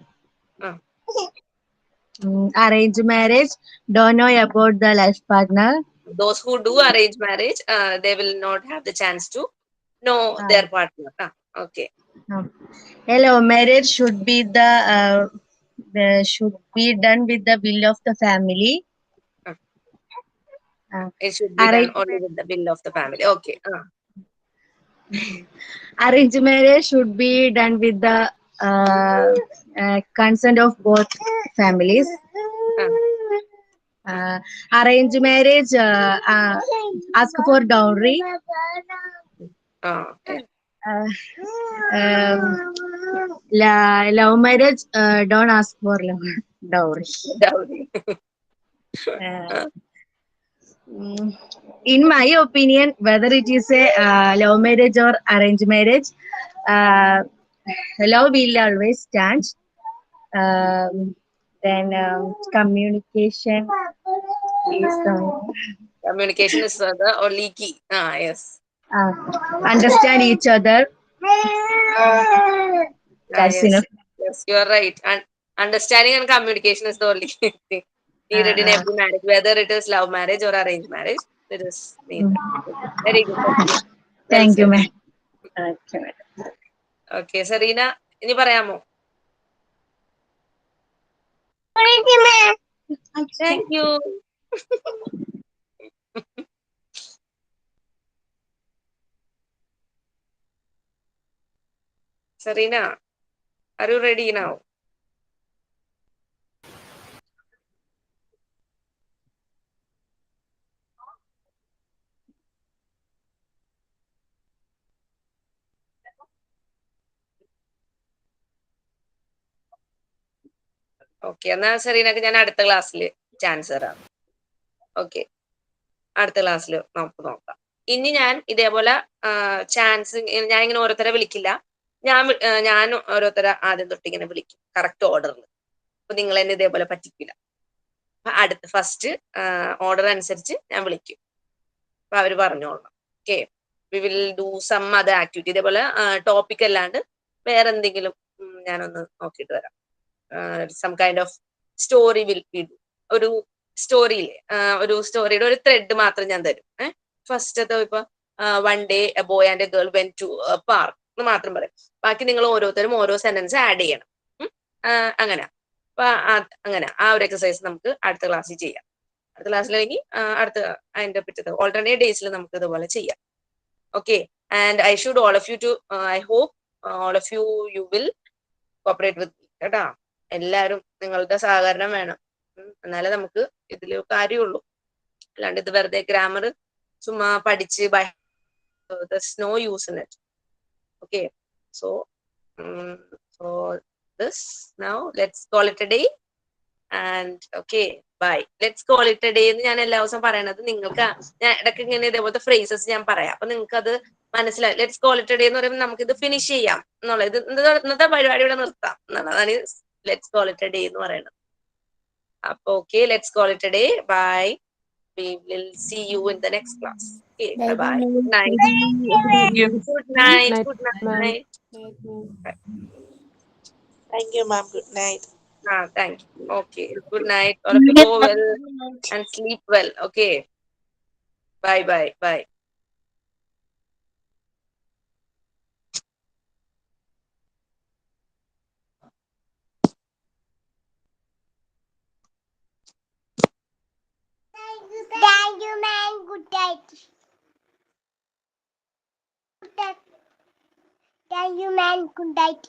Arranged marriage don't know about the life partner. Those who do arrange marriage, they will not have the chance to know their partner. Okay. A love marriage should be should be done with the will of the family. It should be done only with the will of the family. Okay. Arranged marriage should be done with the consent of both families. Arranged marriage ask for dowry. Love marriage don't ask for dowry. In my opinion, whether it is a love marriage or arranged marriage, love will always stand. Then communication is the only key. Yes. Understand each other. That's enough. Yes, you are right. And understanding and communication is the only thing needed in every marriage, whether it is love marriage or arranged marriage. It is needed. Very good. Thank you, ma'am. Okay, Serena ഇനി പറയാമോ? Thank you. Serena, are you ready now? Okay, എന്നാ സെറീനക്ക് ഞാൻ അടുത്ത ക്ലാസ്സിൽ chance തരാം. Okay, അടുത്ത ക്ലാസ്സിൽ നമുക്ക് നോക്കാം. ഇനി ഞാൻ ഇതേപോലെ ചാൻസ് ഞാൻ ഇങ്ങനെ ഓരോരുത്തരെ വിളിക്കില്ല, ഞാൻ ഓരോരുത്തരെ ആദ്യം തൊട്ട് ഇങ്ങനെ വിളിക്കും കറക്റ്റ് ഓർഡറിൽ. അപ്പൊ നിങ്ങൾ എന്നെ ഇതേപോലെ പറ്റിക്കില്ല. അപ്പൊ അടുത്ത ഫസ്റ്റ് ഓർഡർ അനുസരിച്ച് ഞാൻ വിളിക്കും. അപ്പൊ അവര് പറഞ്ഞോളണം. Okay, we will do some other activity. ഇതേപോലെ ടോപ്പിക് അല്ലാണ്ട് വേറെ എന്തെങ്കിലും ഞാനൊന്ന് നോക്കിയിട്ട് വരാം. Some kind of story will be do. ഒരു സ്റ്റോറിയിലെ ഒരു സ്റ്റോറിയുടെ ഒരു ത്രെഡ് മാത്രം ഞാൻ തരും. ഫസ്റ്റത്തെ ഇപ്പൊ one day a boy and a girl went to park എന്ന് മാത്രം പറയും. ബാക്കി നിങ്ങൾ ഓരോരുത്തരും ഓരോ സെന്റൻസ് ആഡ് ചെയ്യണം. അങ്ങനെ അപ്പൊ അങ്ങനെ ആ ഒരു എക്സസൈസ് നമുക്ക് അടുത്ത ക്ലാസ്സിൽ ചെയ്യാം. അടുത്ത ക്ലാസ്സിലേക്ക് അടുത്ത അതിന്റെ പിറ്റത്തെ ഓൾട്ടർനേറ്റ് ഡേയ്സിൽ നമുക്ക് ഇതുപോലെ ചെയ്യാം. Okay, and I should all of you to I hope all of you will cooperate with കേട്ടാ. എല്ലാവരും നിങ്ങളുടെ സഹകരണം വേണം, എന്നാലേ നമുക്ക് ഇതിൽ കാര്യമുള്ളൂ. അല്ലാണ്ട് ഇത് വെറുതെ ഗ്രാമർ ചുമ്മാ പഠിച്ച് no use in it. Okay, so this now let's call it a day and okay bye. Let's call it a day എന്ന് ഞാൻ എല്ലാ ദിവസവും പറയണത് നിങ്ങൾക്ക്. ഞാൻ ഇടയ്ക്ക് ഇങ്ങനെ ഇതേപോലത്തെ ഫ്രേസസ് ഞാൻ പറയാം, അപ്പൊ നിങ്ങൾക്ക് അത് മനസ്സിലായി. Let's call it a day എന്ന് പറയുമ്പോൾ നമുക്ക് ഇത് ഫിനിഷ് ചെയ്യാം എന്നുള്ളത്, ഇന്നത്തെ പരിപാടി ഇവിടെ നിർത്താം എന്നുള്ളതാണ് let's call it a day എന്ന് പറയുന്നത്. അപ്പൊ okay, let's call it a day. Bye. We will see you in the next class. Okay, bye bye. Good night. Thank you. Good night. Night, Good ma'am. night. Thank you, ma'am. Good night. Thank you. Okay. Good night. All of you go well and sleep well. Okay. Bye bye. Bye. Thank you, man. Good night. Thank you, man. Good night.